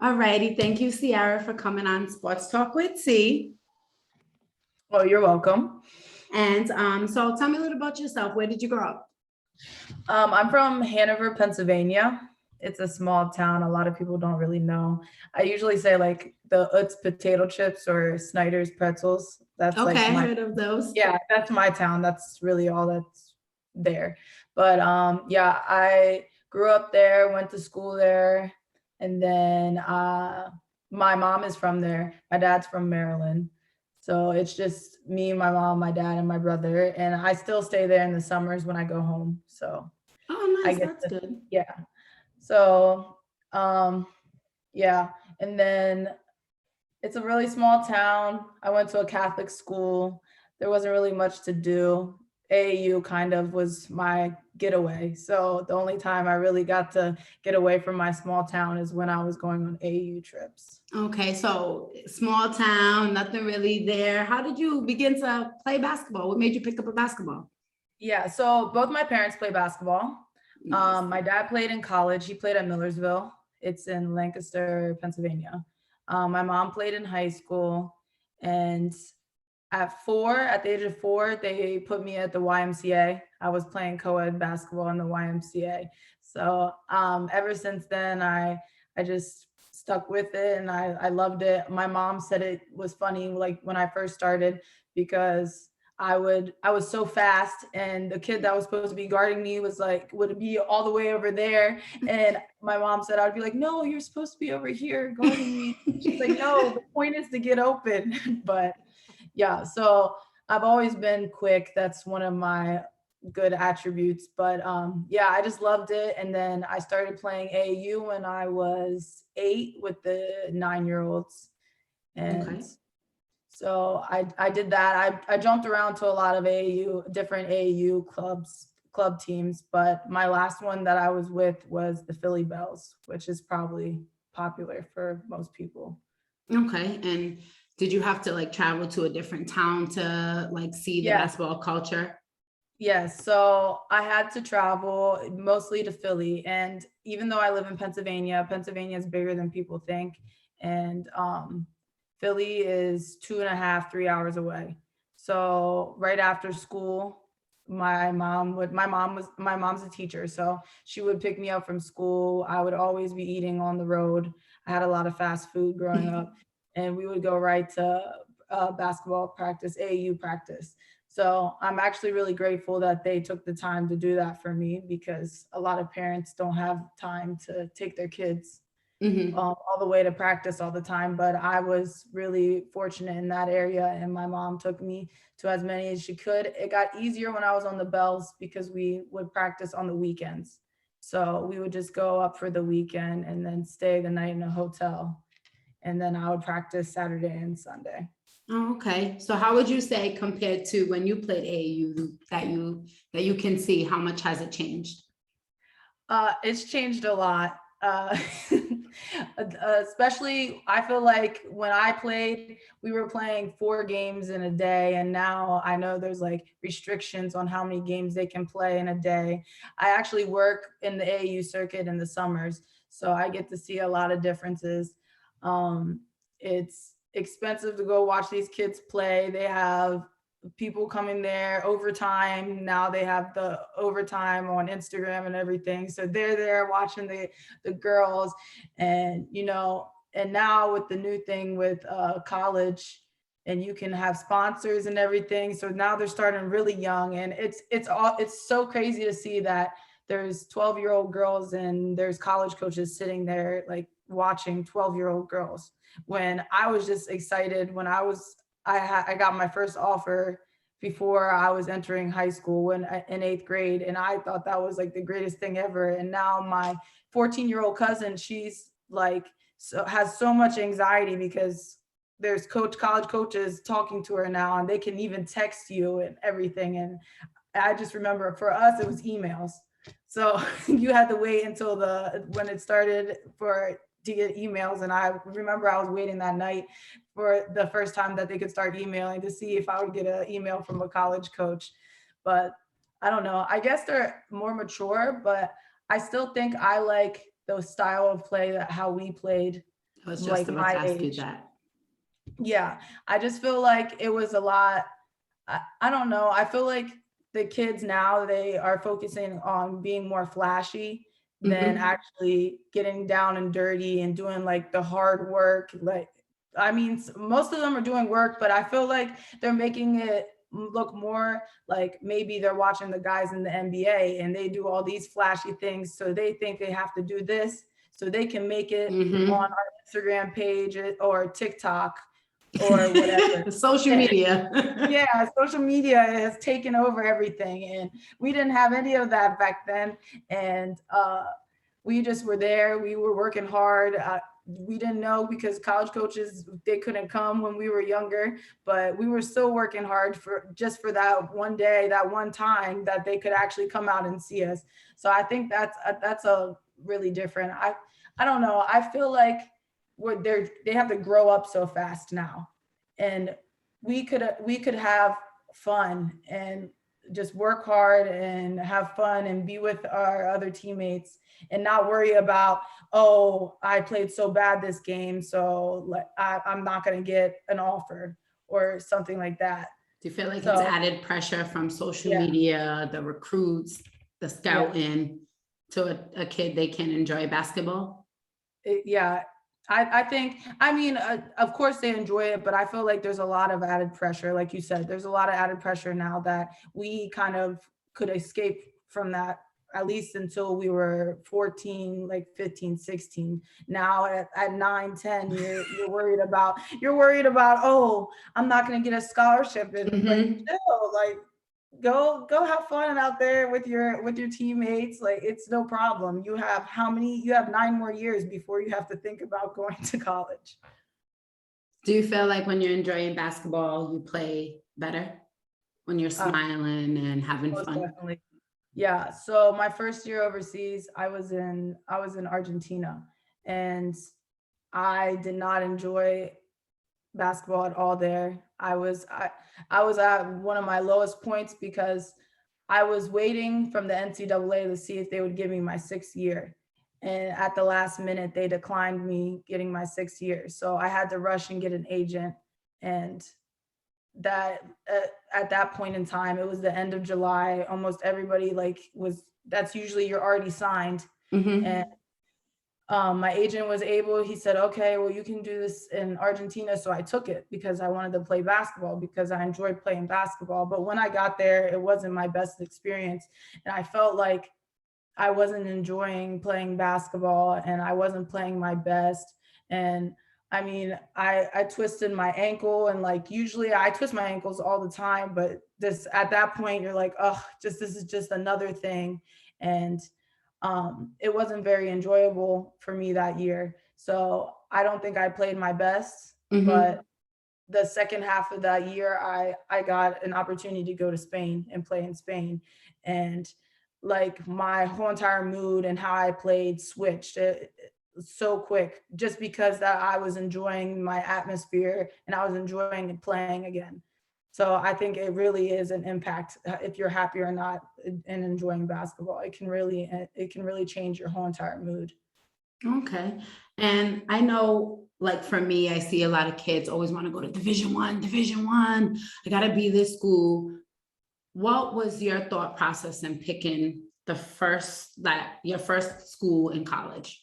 All righty. Thank you, Ciara, for coming on Sports Talk with C. Oh, you're welcome. And so tell me a little about yourself. Where did you grow up? I'm from Hanover, Pennsylvania. It's a small town. A lot of people don't really know. I usually say like the Utz potato chips or Snyder's pretzels. That's Okay, like I my, heard of those. yeah, that's my town. That's really all that's there. But yeah, I grew up there, went to school there, and then my mom is from there. My dad's from Maryland. So it's just me, my mom, my dad, and my brother. And I still stay there in the summers when I go home. So Oh, I nice. get That's to, good. yeah. So um yeah. And then it's a really small town. I went to a Catholic school. There wasn't really much to do. AAU kind of was my getaway. So the only time I really got to get away from my small town is when I was going on AAU trips. Okay, so small town, nothing really there. How did you begin to play basketball? What made you pick up a basketball? Yeah, so both my parents play basketball. Nice. My dad played in college. He played at Millersville. It's in Lancaster, Pennsylvania. My mom played in high school, and at the age of 4, they put me at the YMCA. I was playing co-ed basketball in the YMCA. So ever since then, I just stuck with it, and I loved it. My mom said it was funny, like when I first started, because I was so fast, and the kid that was supposed to be guarding me was like would be all the way over there, and my mom said I'd be like, no, you're supposed to be over here guarding me. She's like, no, the point is to get open. But yeah, so I've always been quick. That's one of my good attributes. But yeah, I just loved it. And then I started playing AAU when I was 8 with the 9-year olds. And Okay. so I did that. I jumped around to a lot of AAU, different AAU club teams. But my last one that I was with was the Philly Bells, which is probably popular for most people. Okay. And did you have to like travel to a different town to like see the Yeah. basketball culture? Yes, so I had to travel mostly to Philly, and even though I live in Pennsylvania, Pennsylvania is bigger than people think, and Philly is 2.5, 3 hours away. So right after school, my mom's a teacher, so she would pick me up from school. I would always be eating on the road. I had a lot of fast food growing up, and we would go right to basketball practice, AAU practice. So I'm actually really grateful that they took the time to do that for me, because a lot of parents don't have time to take their kids Hmm. all the way to practice all the time. But I was really fortunate in that area, and my mom took me to as many as she could. It got easier when I was on the Bells because we would practice on the weekends. So we would just go up for the weekend and then stay the night in a hotel. And then I would practice Saturday and Sunday. Oh, okay. So how would you say compared to when you played AAU that you can see how much has it changed? It's changed a lot. Especially, I feel like when I played, we were playing 4 games in a day, and now I know there's like restrictions on how many games they can play in a day. I actually work in the AAU circuit in the summers, so I get to see a lot of differences. It's expensive to go watch these kids play. They have people coming there overtime. Now they have the overtime on Instagram and everything. So they're there watching the girls, and and now with the new thing with college, and you can have sponsors and everything. So now they're starting really young, and it's so crazy to see that there's 12-year-old girls and there's college coaches sitting there like watching 12-year-old girls. When I was just excited when I got my first offer before I was entering high school in 8th grade, and I thought that was like the greatest thing ever. And now my 14-year-old cousin, she's like has so much anxiety because there's college coaches talking to her now, and they can even text you and everything. And I just remember for us it was emails. So you had to wait until the when it started for to get emails. And I remember I was waiting that night for the first time that they could start emailing to see if I would get an email from a college coach. But I don't know. I guess they're more mature, but I still think I like the style of play that how we played. I was just like about to my ask you age. that. Yeah, I just feel like it was a lot. I don't know. I feel like the kids now, they are focusing on being more flashy than Mhm. actually getting down and dirty and doing like the hard work. Like, I mean, most of them are doing work, but I feel like they're making it look more like maybe they're watching the guys in the NBA and they do all these flashy things. So they think they have to do this so they can make it on Mhm. our Instagram page or TikTok or whatever. Social media. Yeah, social media has taken over everything, and we didn't have any of that back then. And we just were there. We were working hard. We didn't know because college coaches, they couldn't come when we were younger, but we were still working hard for just for that one day, that one time that they could actually come out and see us. So I think that's a really different. I don't know. I feel like they have to grow up so fast now, and we could have fun and just work hard and have fun and be with our other teammates and not worry about, oh, I played so bad this game, so like I'm not going to get an offer or something like that. Do you feel like it's So added pressure from social yeah, media, the recruits, the yeah. scouting to a kid they can enjoy basketball? Yeah, I think, I mean, of course they enjoy it, but I feel like there's a lot of added pressure. Like you said, there's a lot of added pressure now that we kind of could escape from that at least until we were 14, like 15, 16. Now at 9, 10, you're worried about, oh, I'm not going to get a scholarship. And like, Mhm. chill, like go have fun out there with your teammates. Like, it's no problem. You have how many you have 9 more years before you have to think about going to college. Do you feel like when you're enjoying basketball, you play better? When you're uh, smiling and having Most fun? definitely. Yeah, so my first year overseas, I was in Argentina, and I did not enjoy basketball at all there. I was at one of my lowest points because I was waiting from the NCAA to see if they would give me my 6th year. And at the last minute, they declined me getting my 6th year. So I had to rush and get an agent. And that at that point in time, it was the end of July. Almost everybody like was that's usually you're already signed. And Mhm. my agent was able, he said, okay, well, you can do this in Argentina. So I took it because I wanted to play basketball because I enjoyed playing basketball. But when I got there, it wasn't my best experience. And I felt like I wasn't enjoying playing basketball and I wasn't playing my best. And I mean, I twisted my ankle, and like usually I twist my ankles all the time, but this at that point you're like, oh, just this is just another thing. And it wasn't very enjoyable for me that year. So I don't think I played my best, but Mhm. the second half of that year, I got an opportunity to go to Spain and play in Spain, and like my whole entire mood and how I played switched so quick just because that I was enjoying my atmosphere and I was enjoying playing again. So I think it really is an impact if you're happy or not and enjoying basketball. It can really change your whole entire mood. Okay. And I know, like for me, I see a lot of kids always want to go to Division One, Division One. I gotta be this school. What was your thought process in picking your first school in college?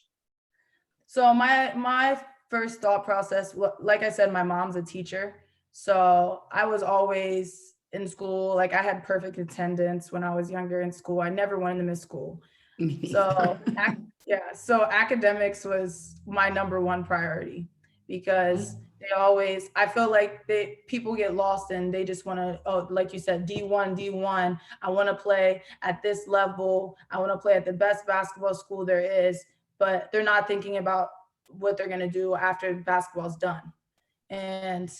So my first thought process, like I said, my mom's a teacher, so I was always in school. Like I had perfect attendance when I was younger in school. I never wanted to miss school. Me So neither. yeah, so academics was my number one priority because I feel like people get lost and they just want to, oh, like you said, D1, D1. I want to play at this level. I want to play at the best basketball school there is, but they're not thinking about what they're going to do after basketball's done. And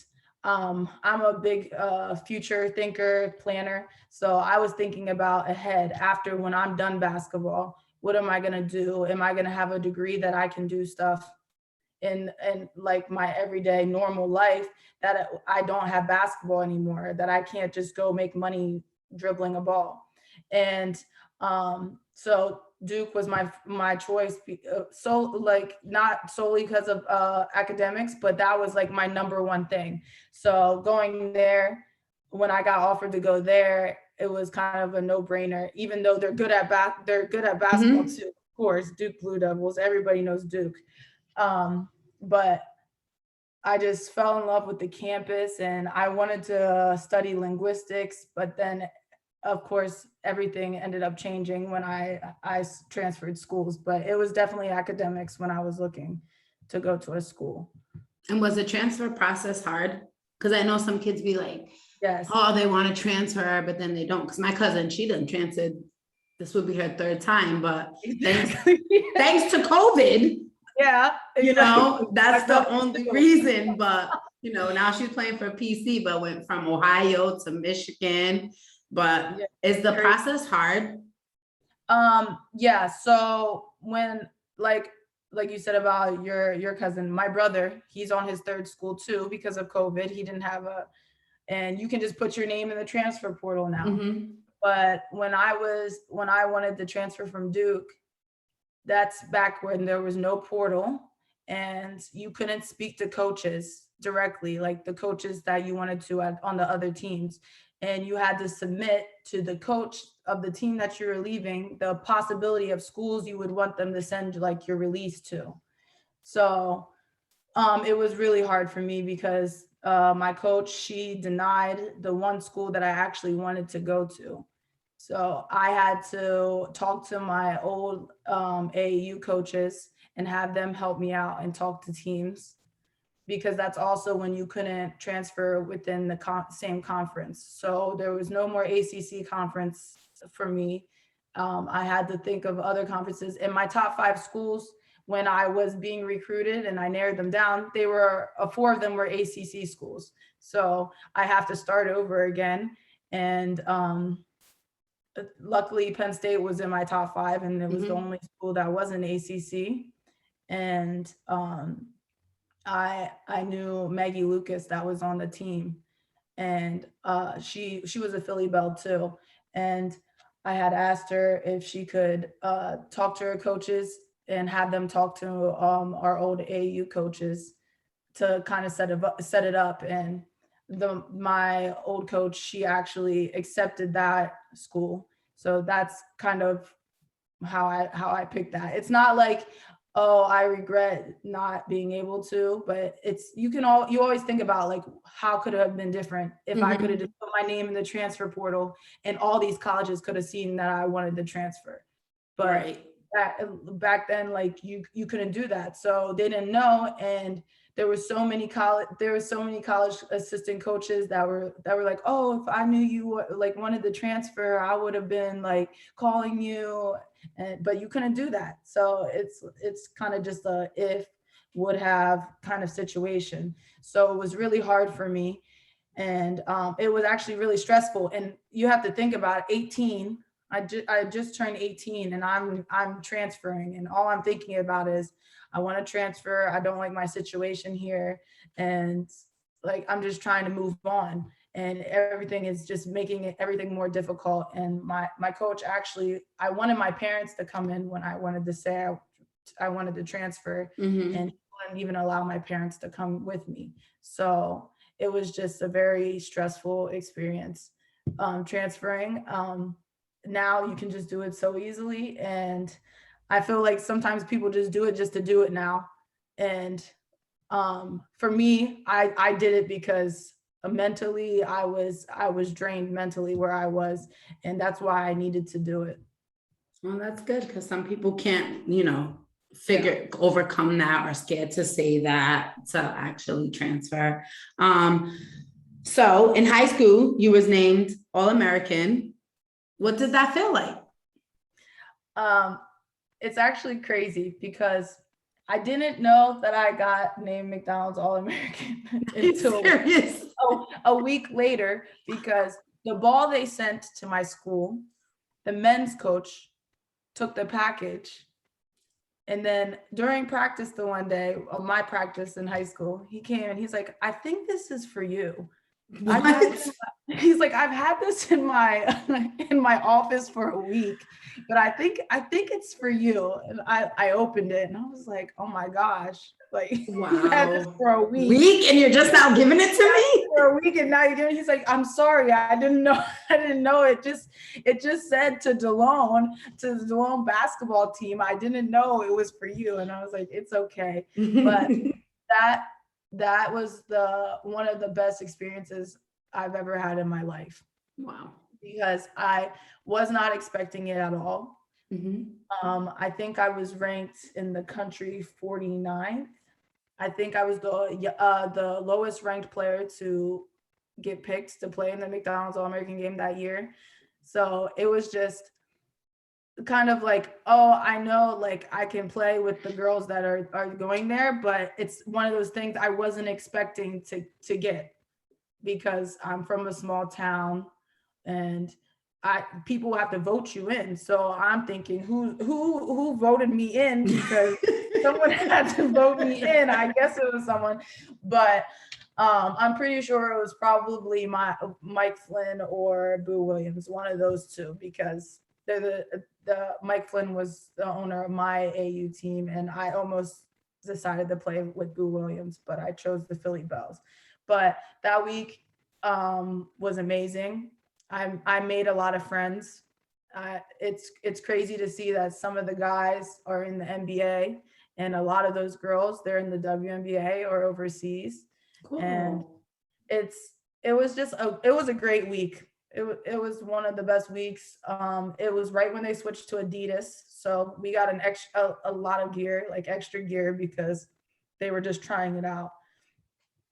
I'm a big future thinker, planner. So I was thinking about ahead after when I'm done basketball. What am I going to do? Am I going to have a degree that I can do stuff in like my everyday normal life that I don't have basketball anymore, that I can't just go make money dribbling a ball? And so Duke was my choice. So like not solely because of academics, but that was like my number one thing. So going there, when I got offered to go there, it was kind of a no-brainer. Even though they're good at basketball Mhm. too. Of course, Duke Blue Devils. Everybody knows Duke. But I just fell in love with the campus and I wanted to study linguistics, but then of course everything ended up changing when I transferred schools, but it was definitely academics when I was looking to go to a school. And was the transfer process hard? Because I know some kids be like, Yes. oh, they want to transfer, but then they don't. Because my cousin, she done transferred. This would be her third time, but Exactly. thanks to COVID, Yeah, you exactly. know, My that's the brother only too. reason. But you know, now she's playing for PC, but went from Ohio to Michigan. But Yeah, is the crazy. process hard? Yeah, so when like you said about your cousin, my brother, he's on his third school too because of COVID. He didn't have a and you can just put your name in the transfer portal now. Mm-hmm. But when I wanted to transfer from Duke, that's back when there was no portal and you couldn't speak to coaches directly, like the coaches that you wanted to on the other teams. And you had to submit to the coach of the team that you were leaving the possibility of schools you would want them to send like your release to. So it was really hard for me because my coach, she denied the one school that I actually wanted to go to. So I had to talk to my old AAU coaches and have them help me out and talk to teams because that's also when you couldn't transfer within the same conference. So there was no more ACC conference for me. I had to think of other conferences. In my top 5 schools, when I was being recruited and I narrowed them down, they were 4 of them were ACC schools. So I have to start over again. And luckily, Penn State was in my top 5, and it was the Mm-hmm. only school that wasn't ACC. And I knew Maggie Lucas that was on the team, and she was a Philly Belle too. And I had asked her if she could talk to her coaches and have them talk to our old AU coaches to kind of set it up. And my old coach, she actually accepted that school. So that's kind of how I picked that. It's not like, oh, I regret not being able to, but it's you always think about like how could it have been different if I could have Mm-hmm. just put my name in the transfer portal and all these colleges could have seen that I wanted to transfer. But Right. back then, like you couldn't do that. So they didn't know. And there were so many college assistant coaches that were like, oh, if I knew you like wanted to transfer, I would have been like calling you. But you couldn't do that. So it's kind of just a if would have kind of situation. So it was really hard for me. And it was actually really stressful. And you have to think about 18. I just turned 18 and I'm transferring, and all I'm thinking about is I want to transfer. I don't like my situation here, and like I'm just trying to move on. And everything is just making everything more difficult. And my coach actually, I wanted my parents to come in when I wanted to say I wanted to transfer, Mm-hmm. and he wouldn't even allow my parents to come with me. So it was just a very stressful experience transferring. Now you can just do it so easily. And I feel like sometimes people just do it just to do it now. And for me, I did it because mentally I was drained mentally where I was, and that's why I needed to do it. Well, that's good because some people can't, you know, Yeah. overcome that or scared to say that to actually transfer. So in high school, you was named All-American. What did that feel like? Um, it's actually crazy because I didn't know that I got named McDonald's All American Are you until serious? a week later because the ball they sent to my school, the men's coach took the package. And then during practice, the one day of my practice in high school, he came and he's like, I think this is for you. I've had What? he's like, I've had this in my in my office for a week, but I think it's for you. And I opened it and I was like, oh my gosh, like you had this Wow. for a week. Week and you're just now giving it to me? For a week and now you're doing. He's like, I'm sorry, I didn't know. I didn't know. It just said to the Delone basketball team. I didn't know it was for you. And I was like, it's okay. But that that was the one of the best experiences I've ever had in my life Wow. because I was not expecting it at all. Mhm. I think I was ranked in the country 49th. I think I was the lowest ranked player to get picked to play in the McDonald's All American game that year. So it was just kind of like, oh, I know like I can play with the girls that are going there, but it's one of those things I wasn't expecting to get because I'm from a small town and people have to vote you in. So I'm thinking who voted me in because someone had to vote me in. I guess it was someone, but I'm pretty sure it was probably Mike Flynn or Boo Williams, one of those two, because they're the Mike Flynn was the owner of my AU team, and I almost decided to play with Boo Williams, but I chose the Philly Bells. But that week was amazing. I made a lot of friends. It's crazy to see that some of the guys are in the NBA, and a lot of those girls they're in the WNBA or overseas. And Cool. it was a great week. It was one of the best weeks. It was right when they switched to Adidas, so we got a lot of gear, like extra gear, because they were just trying it out.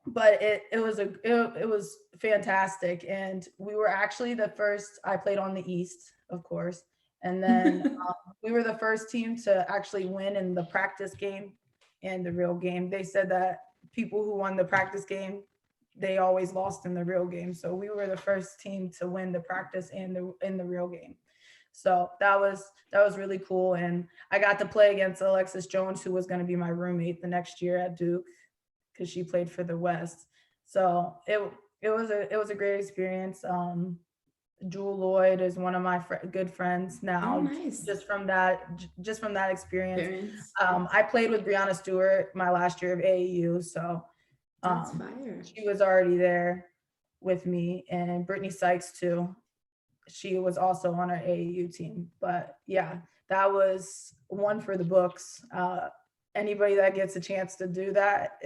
But it was fantastic, and we were actually the first. I played on the East, of course, and then we were the first team to actually win in the practice game and the real game. They said that people who won the practice game, they always lost in the real game. So we were the first team to win the practice and the in the real game. So that was really cool. And I got to play against Alexis Jones, who was going to be my roommate the next year at Duke because she played for the West. So it was a great experience. Jewel Lloyd is one of my good friends Oh, now, nice. just from that experience. Experience. I played with Brianna Stewart my last year of AAU, so That's um, fire. she was already there with me, and Brittany Sykes too. She was also on our AAU team. But yeah, that was one for the books. Anybody that gets a chance to do that,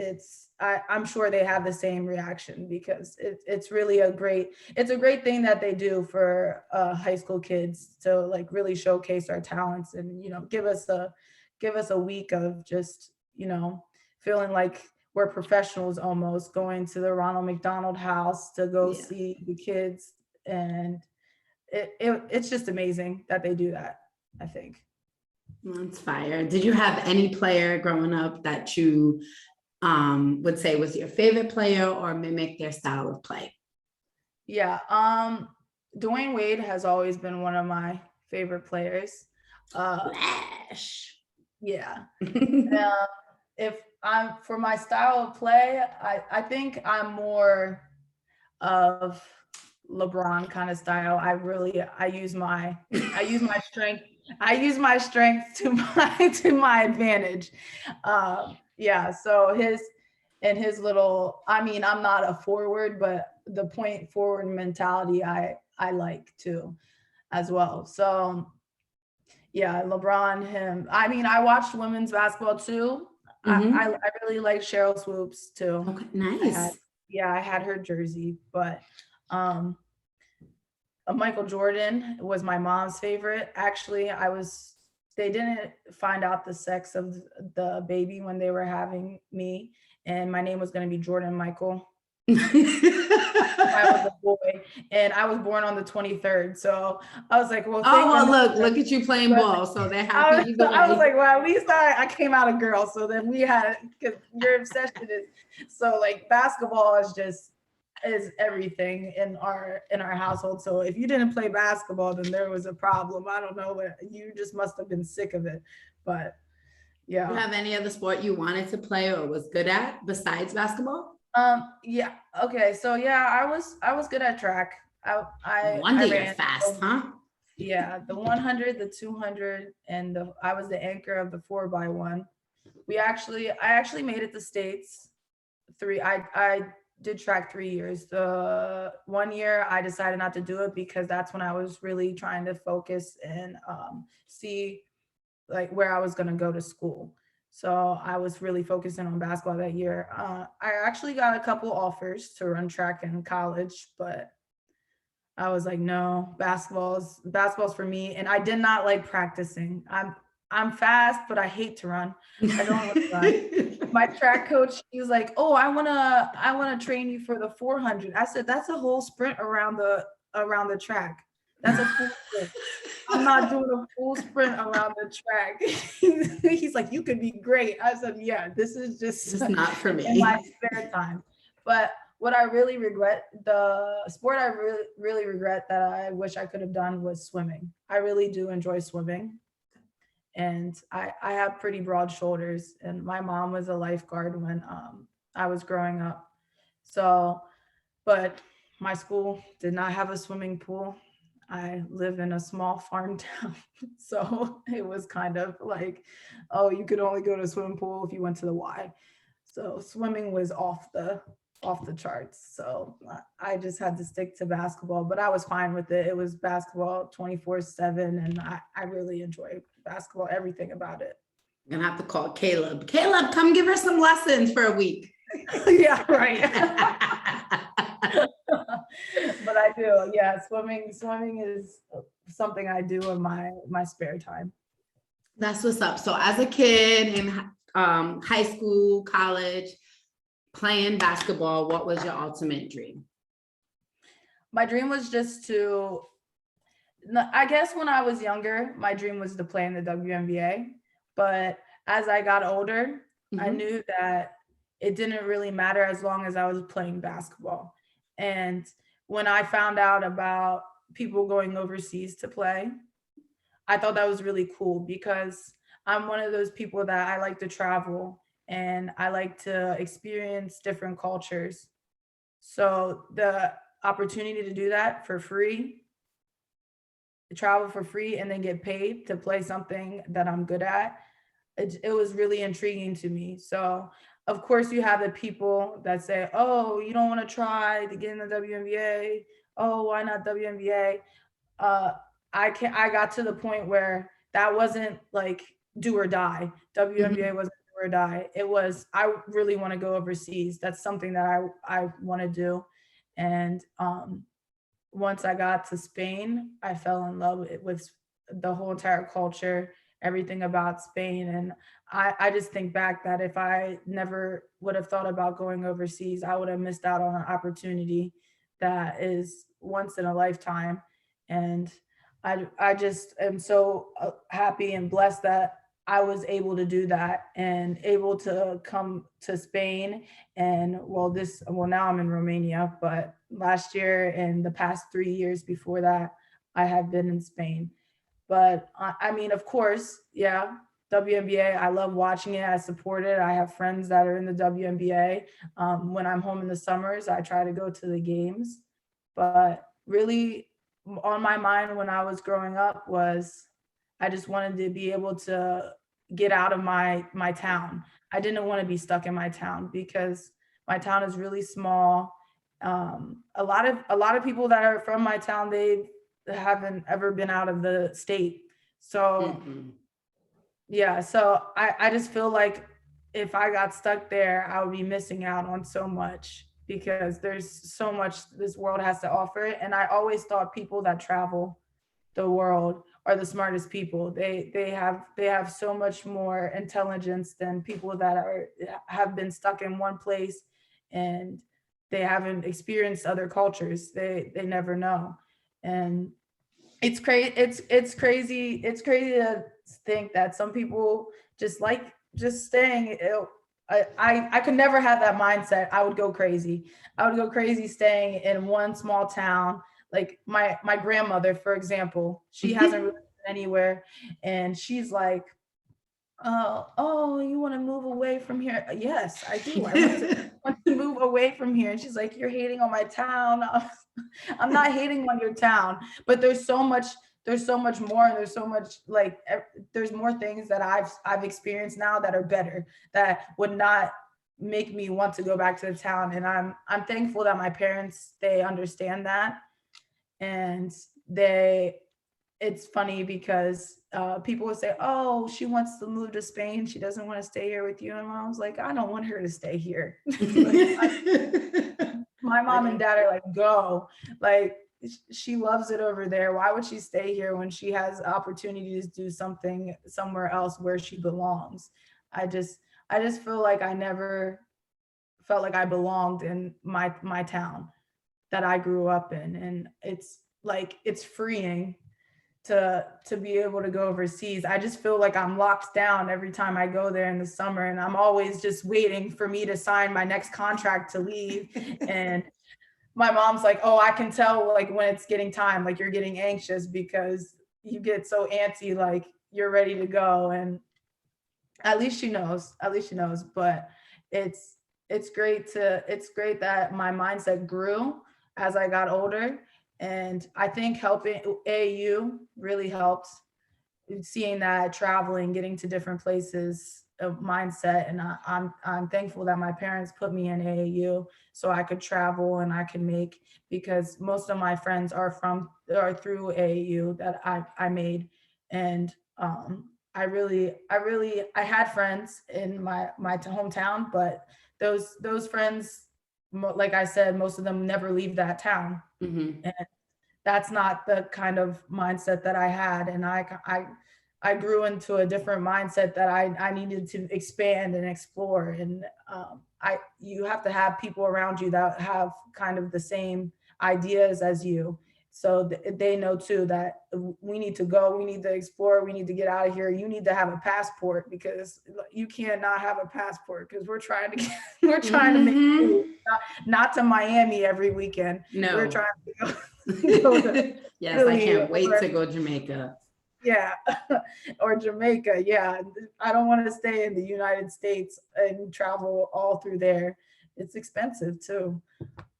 I'm sure they have the same reaction because it's really it's a great thing that they do for high school kids to like really showcase our talents and give us a week of just feeling like we're professionals, almost going to the Ronald McDonald House to go Yeah. see the kids. And it's just amazing that they do that, I think. That's fire. Did you have any player growing up that you would say was your favorite player or mimic their style of play? Yeah. Dwayne Wade has always been one of my favorite players. Uh, Flash. yeah. Uh, if I'm for my style of play, I think I'm more of LeBron kind of style. I use my strength. I use my strength to my advantage. Yeah. So his little. I mean, I'm not a forward, but the point forward mentality I like too, as well. So yeah, LeBron, him. I mean, I watched women's basketball too. Mhm. I really like Cheryl Swoops too. Okay, I had nice. yeah, I had her jersey, but um Michael Jordan was my mom's favorite. Actually, they didn't find out the sex of the baby when they were having me, and my name was going to be Jordan Michael. I was a boy, and I was born on the 23rd. So I was like, well, Oh, thank well, goodness. look at you playing But ball. So they're happy either I was way. like, well, at least I came out a girl. So then we had, because your obsession is, so like basketball is everything in our household. So if you didn't play basketball, then there was a problem. I don't know, you just must have been sick of it. But Do you yeah. have any other sport you wanted to play or was good at besides basketball? Yeah. Okay. So yeah, I was good at track. No I wonder you're ran. fast, huh? Yeah, the 100, the 200, and I was the anchor of the 4x1. I actually made it to states. I did track 3 years. The one year I decided not to do it because that's when I was really trying to focus and see like where I was going to go to school. So I was really focusing on basketball that year. I actually got a couple offers to run track in college, but I was like, no, basketball's for me. And I did not like practicing. I'm fast, but I hate to run. I don't want to run. My track coach, he was like, "Oh, I wanna train you for the 400." I said, "That's a whole sprint around the track. That's a full sprint. I'm not doing a full sprint around the track." He's like, "You could be great." I said, "Yeah, this is just It's not for in my me. spare time." But what I really regret, the sport I really regret that I wish I could have done was swimming. I really do enjoy swimming, and I have pretty broad shoulders, and my mom was a lifeguard when I was growing up. So, but my school did not have a swimming pool. I live in a small farm town, so it was kind of like, oh, you could only go to a swimming pool if you went to the Y. So swimming was off the charts. So I just had to stick to basketball, but I was fine with it. It was basketball 24/7, and I really enjoy basketball, everything about it. I'm gonna have to call Caleb. Caleb, come give her some lessons for a week. Yeah, right. But I do. Yeah, swimming is something I do in my spare time. That's what's up. So as a kid in high school, college, playing basketball, what was your ultimate dream? My dream was just to, I guess when I was younger, my dream was to play in the WNBA. But as I got older, I Mhm. knew that it didn't really matter as long as I was playing basketball. And when I found out about people going overseas to play, I thought that was really cool because I'm one of those people that I like to travel and I like to experience different cultures. So the opportunity to do that for free, to travel for free and then get paid to play something that I'm good at, it was really intriguing to me. So, of course, you have the people that say, "Oh, you don't want to try to get in the WNBA. Oh, why not WNBA?" Uh, I got to the point where that wasn't like do or die. WNBA Mhm. wasn't do or die. It was I really want to go overseas. That's something that I want to do. And once I got to Spain, I fell in love with the whole entire culture, everything about Spain. And I just think back that if I never would have thought about going overseas, I would have missed out on an opportunity that is once in a lifetime. And I just am so happy and blessed that I was able to do that and able to come to Spain. And well, now I'm in Romania, but last year and the past 3 years before that, I have been in Spain. But I mean, of course, yeah, WNBA. I love watching it. I support it. I have friends that are in the WNBA. When I'm home in the summers, I try to go to the games. But really, on my mind when I was growing up was I just wanted to be able to get out of my town. I didn't want to be stuck in my town because my town is really small. A lot of people that are from my town, they haven't ever been out of the state. So Mhm. yeah, so I just feel like if I got stuck there, I would be missing out on so much because there's so much this world has to offer. And I always thought people that travel the world are the smartest people. They have so much more intelligence than people that have been stuck in one place and they haven't experienced other cultures. They never know. And it's crazy. It's crazy to think that some people just like just staying. I could never have that mindset. I would go crazy. I would go crazy staying in one small town. Like my grandmother, for example, she hasn't really been anywhere, and she's like Oh, you want to move away from here? Yes, I do. I want to move away from here. And she's like, you're hating on my town. I'm not hating on your town, but there's so much more, and there's so much like there's more things that I've experienced now that are better, that would not make me want to go back to the town. And I'm thankful that my parents, they understand that. And they it's funny because people would say, "Oh, she wants to move to Spain. She doesn't want to stay here with you." And I was like, "I don't want her to stay here." Like, my mom and Okay. dad are like, "Go!" Like, she loves it over there. Why would she stay here when she has opportunities to do something somewhere else where she belongs? I just, I just feel like I never felt like I belonged in my town that I grew up in, and it's like it's freeing to be able to go overseas. I just feel like I'm locked down every time I go there in the summer, and I'm always just waiting for me to sign my next contract to leave. And my mom's like, "Oh, I can tell like when it's getting time, like you're getting anxious because you get so antsy, like you're ready to go." And at least she knows. At least she knows. But it's it's great that my mindset grew as I got older. And I think helping AU really helped, seeing that traveling, getting to different places of mindset. And I'm thankful that my parents put me in AAU so I could travel and I could make, because most of my friends are through AAU that I made. And I had friends in my hometown, but those friends, like I said, most of them never leave that town. Mhm. And that's not the kind of mindset that I had. And I grew into a different mindset that I needed to expand and explore. And you have to have people around you that have kind of the same ideas as you. So they know too that we need to go, we need to explore, we need to get out of here. You need to have a passport, because you cannot have a passport, because we're trying to get, we're trying to make Mhm. moves, not to Miami every weekend. We're No. trying to go to Yes, I Italy, can't wait or to go Jamaica. yeah, or Jamaica. Yeah, I don't want to stay in the United States and travel all through there. It's expensive too.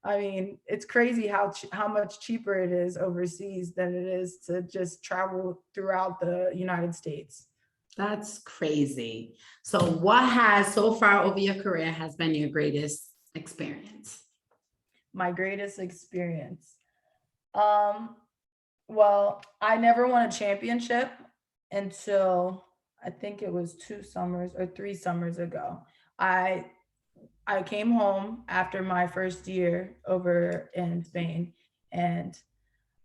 I mean, it's crazy how much cheaper it is overseas than it is to just travel throughout the United States. That's crazy. So what has so far over your career has been your greatest experience? My greatest experience. Um, well, I never won a championship until I think it was 2 summers or 3 summers ago. I I came home after my first year over in Spain, and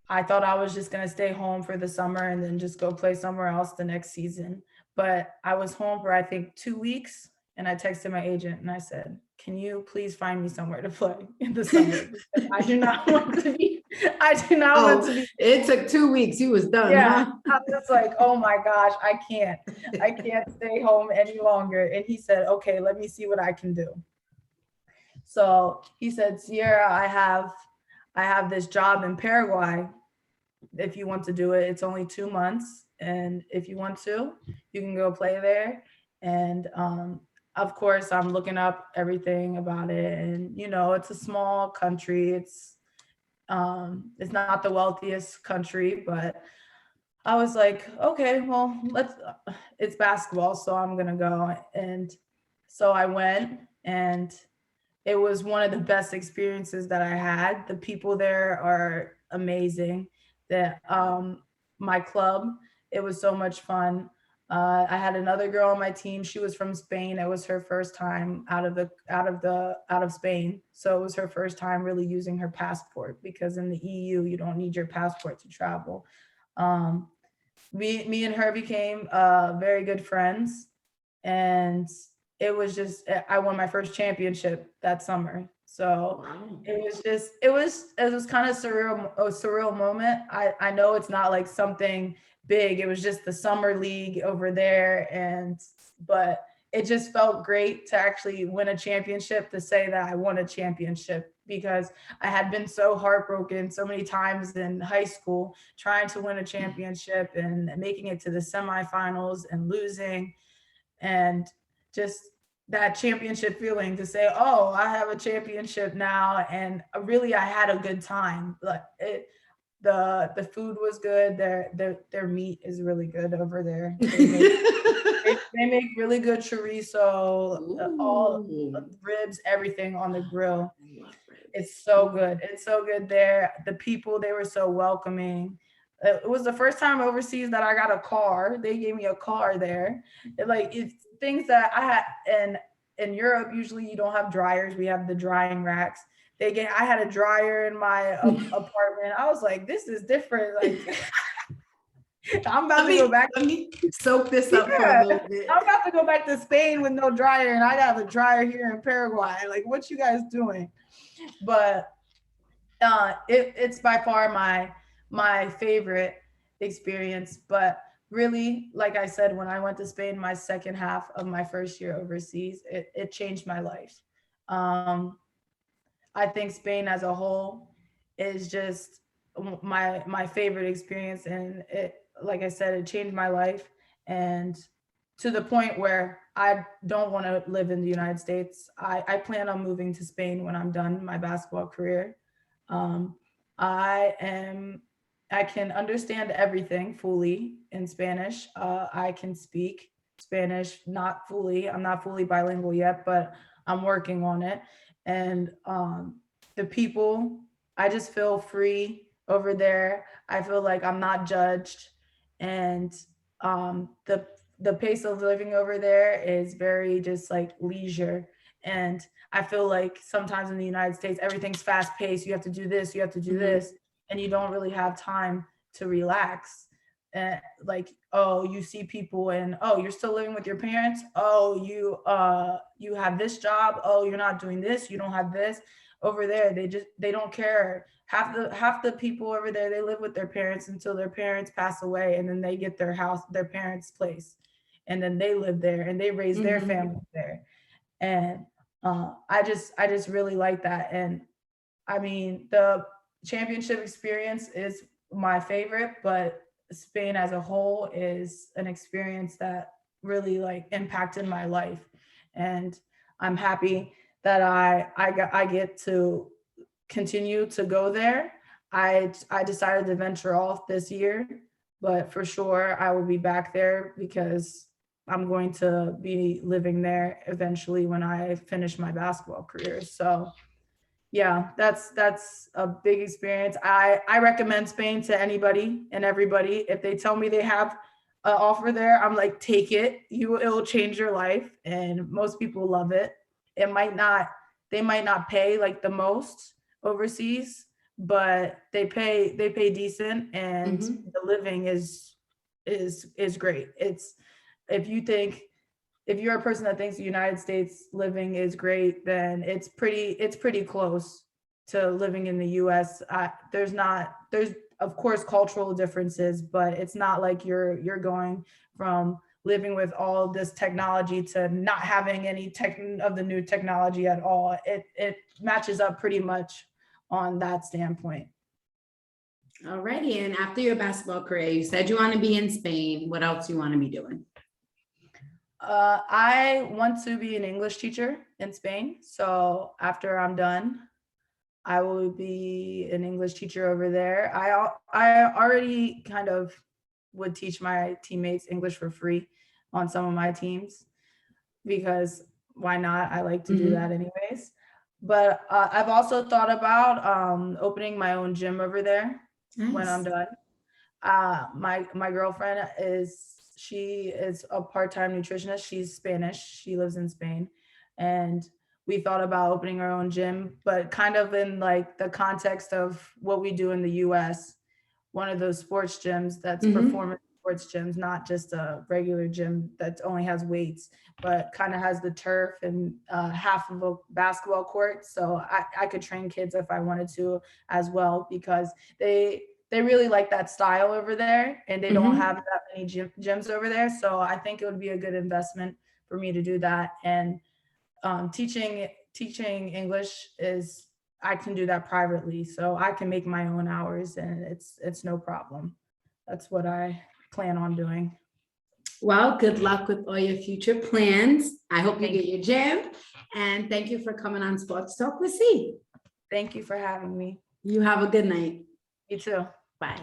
I thought I was just gonna stay home for the summer and then just go play somewhere else the next season. But I was home for I think 2 weeks, and I texted my agent and I said, "Can you please find me somewhere to play in the summer? Because I do not want to be, I do not want Oh, to be." it took 2 weeks. You was done, Yeah, huh? I was like, "Oh my gosh, I can't stay home any longer." And he said, "Okay, let me see what I can do." So he said, "Sierra, I have this job in Paraguay. If you want to do it, it's only 2 months, and if you want to, you can go play there." And of course, I'm looking up everything about it, and it's a small country. It's not the wealthiest country, but I was like, okay, well, it's basketball, so I'm gonna go. And so I went, and it was one of the best experiences that I had. The people there are amazing. That My club, it was so much fun. I had another girl on my team. She was from Spain. It was her first time out of Spain, so it was her first time really using her passport, because in the EU you don't need your passport to travel. Um, me and her became very good friends, and I won my first championship that summer. So Wow. it was kind of a surreal moment. I know it's not like something big. It was just the summer league over there, and but it just felt great to actually win a championship, to say that I won a championship, because I had been so heartbroken so many times in high school trying to win a championship and making it to the semifinals and losing. and just that championship feeling to say, oh, I have a championship now. And really, I had a good time. Like the food was good. Their meat is really good over there. They make really good chorizo, all Ooh, ribs, everything on the grill. I love ribs. It's so good. It's so good there. The people, they were so welcoming. It was the first time overseas that I got a car. They gave me a car there. It's things that I had in Europe. Usually, you don't have dryers. We have the drying racks. I had a dryer in my apartment. I was like, this is different. Like, I'm about Let to go me back. let me soak this up for a Yeah, little bit. I'm about to go back to Spain with no dryer, and I have a dryer here in Paraguay. Like, what you guys doing? But it's by far my favorite experience. But really, like I said, when I went to Spain, my second half of my first year overseas, it changed my life. Um, I think Spain as a whole is just my favorite experience, and it, like I said, it changed my life, and to the point where I don't want to live in the United States. I plan on moving to Spain when I'm done my basketball career. Um, I am I can understand everything fully in Spanish. I can speak Spanish, not fully. I'm not fully bilingual yet, but I'm working on it. And the people, I just feel free over there. I feel like I'm not judged, and the pace of living over there is very just like leisure. And I feel like sometimes in the United States, everything's fast paced. You have to do this, you have to do Mhm. this, and you don't really have time to relax. And like, oh, you see people, and oh, you're still living with your parents. Oh, you have this job. Oh, you're not doing this. You don't have this. Over there, they don't care. Half the people over there, they live with their parents until their parents pass away, and then they get their house, their parents' place, and then they live there and they raise their Mhm. family there. And I just really like that. And I mean, the championship experience is my favorite, but Spain as a whole is an experience that really like impacted my life. And I'm happy that I get to continue to go there. I decided to venture off this year, but for sure I will be back there because I'm going to be living there eventually when I finish my basketball career. So yeah, that's a big experience. I recommend Spain to anybody and everybody. If they tell me they have an offer there, I'm like, take it. It'll change your life, and most people love it. It might not, they might not pay like the most overseas, but they pay decent, and Mhm. the living is great. It's if you think if you're a person that thinks the United States living is great, then it's pretty close to living in the US. There's of course cultural differences, but it's not like you're going from living with all this technology to not having any tech of the new technology at all. It matches up pretty much on that standpoint. Alrighty, and after your basketball career, you said you want to be in Spain. What else you want to be doing? I want to be an English teacher in Spain. So after I'm done, I will be an English teacher over there. I already kind of would teach my teammates English for free on some of my teams because why not? I like to do that Mhm. anyways. But I've also thought about opening my own gym over there when I'm Nice. done. My girlfriend she is a part-time nutritionist. She's Spanish. She lives in Spain, and we thought about opening our own gym, but kind of in like the context of what we do in the US, one of those sports gyms that's Mhm. performance sports gyms, not just a regular gym that only has weights, but kind of has the turf and half of a basketball court. So I could train kids if I wanted to as well, because they really like that style over there, and they don't have Mhm. that many gyms over there. So I think it would be a good investment for me to do that. And teaching English is I can do that privately, so I can make my own hours, and it's no problem. That's what I plan on doing. Well, good luck with all your future plans. I hope you Thank get your gym. And thank you for coming on Sports Talk with C. Thank you for having me. You have a good night. You too. Bye.